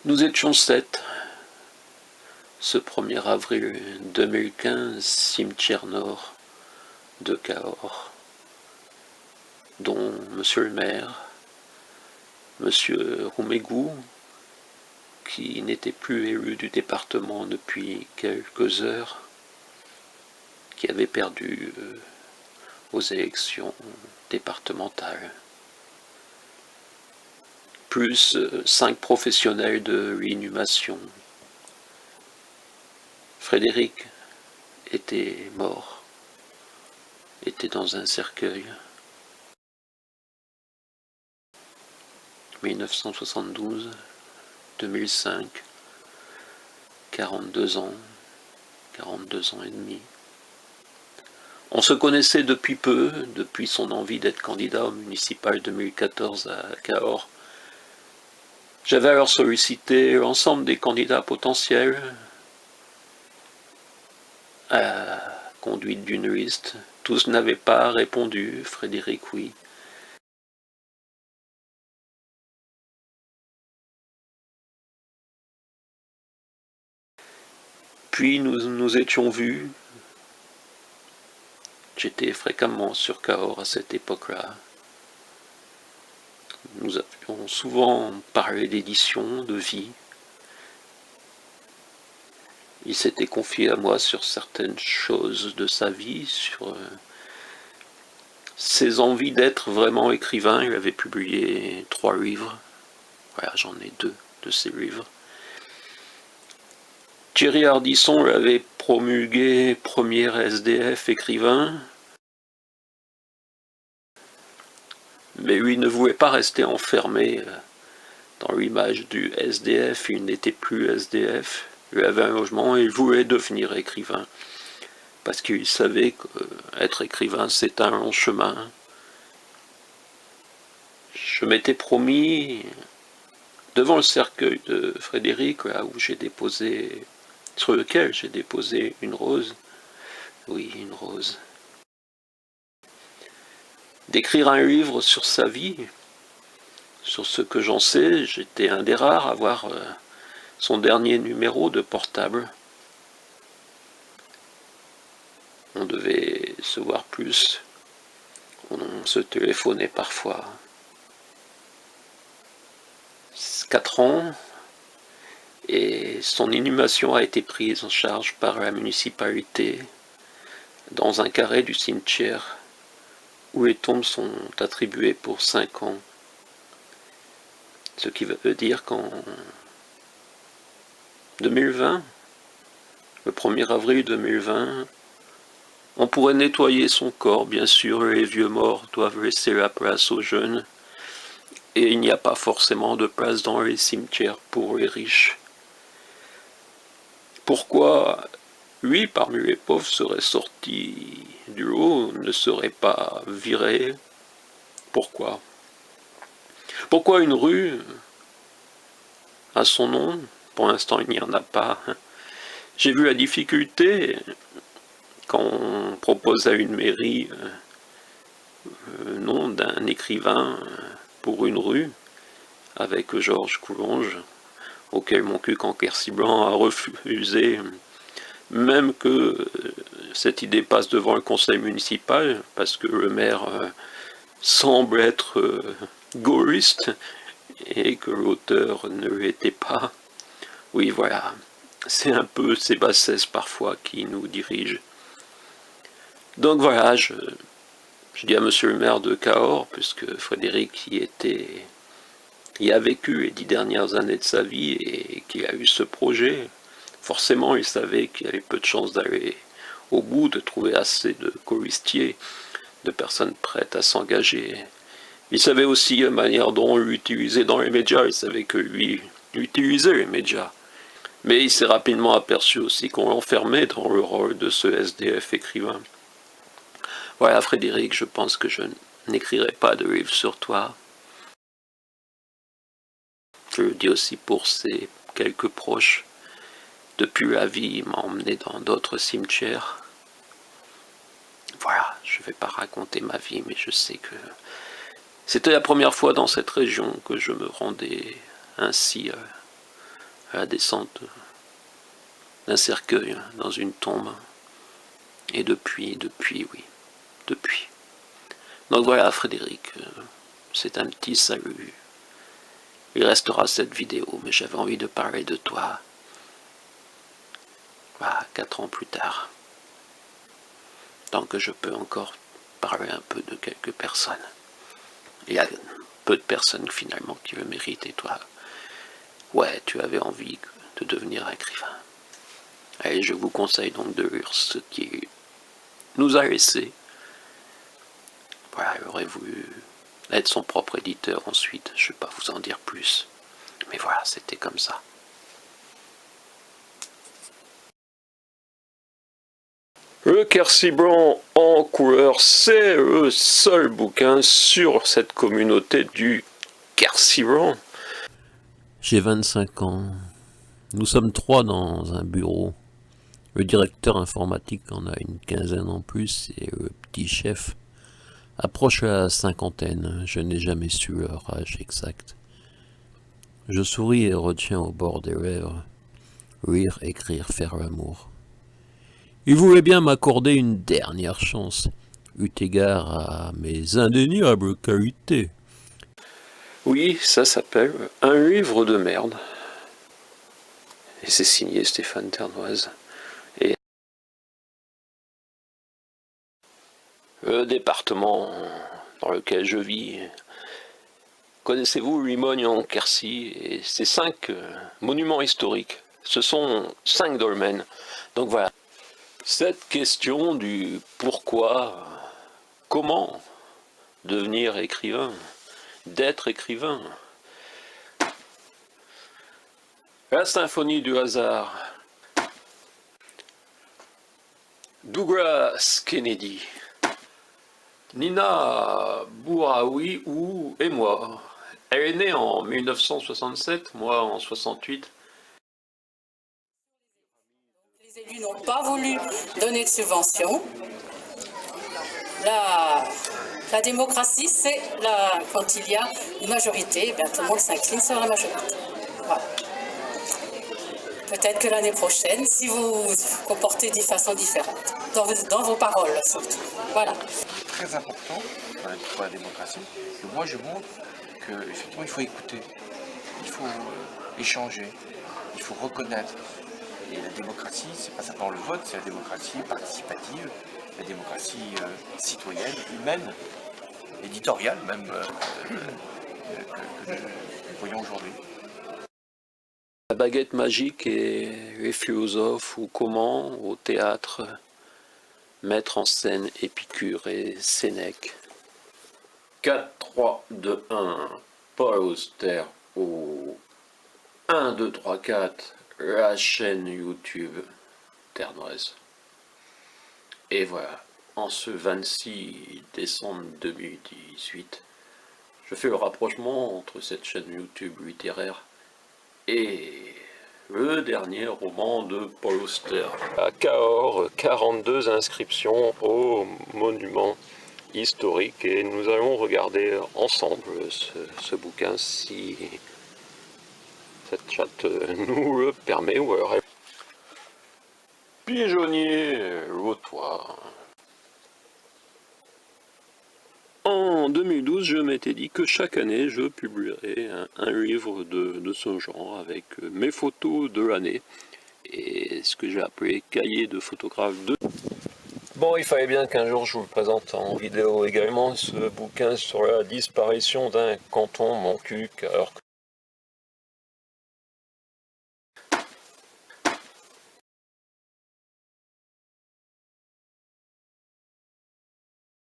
Nous étions 7, ce 1er avril 2015, cimetière nord de Cahors, dont monsieur le maire, monsieur Roumégou, qui n'était plus élu du département depuis quelques heures, qui avait perdu aux élections départementales, plus 5 professionnels de l'inhumation. Frédéric était mort, était dans un cercueil. 1972, 2005, 42 ans, 42 ans et demi. On se connaissait depuis peu, depuis son envie d'être candidat au municipal 2014 à Cahors. J'avais alors sollicité l'ensemble des candidats potentiels à la conduite d'une liste. Tous n'avaient pas répondu, Frédéric oui. Puis nous étions vus. J'étais fréquemment sur Cahors à cette époque-là. Nous avions souvent parlé d'édition, de vie. Il s'était confié à moi sur certaines choses de sa vie, sur ses envies d'être vraiment écrivain. Il avait publié 3 livres. Voilà, j'en ai 2 de ces livres. Thierry Ardisson l'avait promulgué premier SDF écrivain, mais lui ne voulait pas rester enfermé dans l'image du SDF. Il n'était plus SDF, il avait un logement et il voulait devenir écrivain, parce qu'il savait qu'être écrivain c'est un long chemin. Je m'étais promis, devant le cercueil de Frédéric, là où j'ai déposé, sur lequel j'ai déposé une rose, oui, une rose, d'écrire un livre sur sa vie, sur ce que j'en sais. J'étais un des rares à avoir son dernier numéro de portable. On devait se voir plus, on se téléphonait parfois. 4 ans, et son inhumation a été prise en charge par la municipalité dans un carré du cimetière où les tombes sont attribuées pour 5 ans. Ce qui veut dire qu'en 2020, le 1er avril 2020, on pourrait nettoyer son corps. Bien sûr, les vieux morts doivent laisser la place aux jeunes, et il n'y a pas forcément de place dans les cimetières pour les riches. Pourquoi lui, parmi les pauvres, serait sorti du lot, ne serait pas viré? Pourquoi? Pourquoi une rue à son nom? Pour l'instant, il n'y en a pas. J'ai vu la difficulté quand on propose à une mairie le nom d'un écrivain pour une rue, avec Georges Coulonges, auquel mon cul Canquercy-Blanc a refusé, même que cette idée passe devant le conseil municipal, parce que le maire semble être gaulliste, et que l'auteur ne l'était pas. Oui, voilà, c'est un peu ces bassesses parfois qui nous dirigent. Donc voilà, je dis à monsieur le maire de Cahors, puisque Frédéric y a vécu les 10 dernières années de sa vie et qu'il a eu ce projet, forcément il savait qu'il y avait peu de chances d'aller au bout, de trouver assez de colistiers, de personnes prêtes à s'engager. Il savait aussi la manière dont on l'utilisait dans les médias, il savait que lui utilisait les médias. Mais il s'est rapidement aperçu aussi qu'on l'enfermait dans le rôle de ce SDF écrivain. Voilà Frédéric, je pense que je n'écrirai pas de livre sur toi. Je le dis aussi pour ses quelques proches. Depuis la vie, il m'a emmené dans d'autres cimetières. Voilà, je ne vais pas raconter ma vie, mais je sais que c'était la première fois dans cette région que je me rendais ainsi à la descente d'un cercueil dans une tombe. Et depuis, oui, depuis. Donc voilà Frédéric, c'est un petit salut. Il restera cette vidéo, mais j'avais envie de parler de toi. Voilà, 4 ans plus tard. Tant que je peux encore parler un peu de quelques personnes. Il y a peu de personnes finalement qui le méritent, et toi, ouais, tu avais envie de devenir écrivain. Et je vous conseille donc de lire ce qui nous a laissé. Voilà, il aurait voulu être son propre éditeur ensuite, je ne vais pas vous en dire plus. Mais voilà, c'était comme ça. Le Quercy-Blanc en couleur, c'est le seul bouquin sur cette communauté du Quercy-Blanc. J'ai 25 ans. Nous sommes 3 dans un bureau. Le directeur informatique en a une quinzaine en plus et le petit chef approche la cinquantaine. Je n'ai jamais su leur âge exact. Je souris et retiens au bord des lèvres. Lire, écrire, faire l'amour. Il voulait bien m'accorder une dernière chance, eu égard à mes indéniables qualités. Oui, ça s'appelle un livre de merde. Et c'est signé Stéphane Ternoise. Et le département dans lequel je vis, connaissez-vous Limogne-en-Quercy et ses 5 monuments historiques? Ce sont 5 dolmens. Donc voilà. Cette question du pourquoi, comment devenir écrivain, d'être écrivain. La symphonie du hasard. Douglas Kennedy. Nina Bouraoui et moi. Elle est née en 1967, moi en 68. Les élus n'ont pas voulu donner de subventions. La démocratie, c'est quand il y a une majorité, bien, tout le monde s'incline sur la majorité. Voilà. Peut-être que l'année prochaine, si vous vous comportez de façon différente, dans vos paroles surtout. Voilà. Très important pour la démocratie, que moi je montre qu'effectivement il faut écouter, il faut échanger, il faut reconnaître. Et la démocratie, c'est pas simplement le vote, c'est la démocratie participative, la démocratie citoyenne, humaine, éditoriale même, que nous voyons aujourd'hui. La baguette magique et les philosophes, ou comment, au théâtre, mettre en scène Épicure et Sénèque. 4, 3, 2, 1, Paul Auster au 1, 2, 3, 4, la chaîne YouTube Ternoise. Et voilà, en ce 26 décembre 2018, je fais le rapprochement entre cette chaîne YouTube littéraire et le dernier roman de Paul Auster. À Cahors, 42 inscriptions au monument historique, et nous allons regarder ensemble ce bouquin si cette chatte nous le permet, ou alors pigeonnier lotois. En 2012, je m'étais dit que chaque année, je publierais un livre de ce genre avec mes photos de l'année et ce que j'ai appelé cahier de photographe 2. Bon, il fallait bien qu'un jour je vous le présente en vidéo également, ce bouquin sur la disparition d'un canton, mon cul, alors que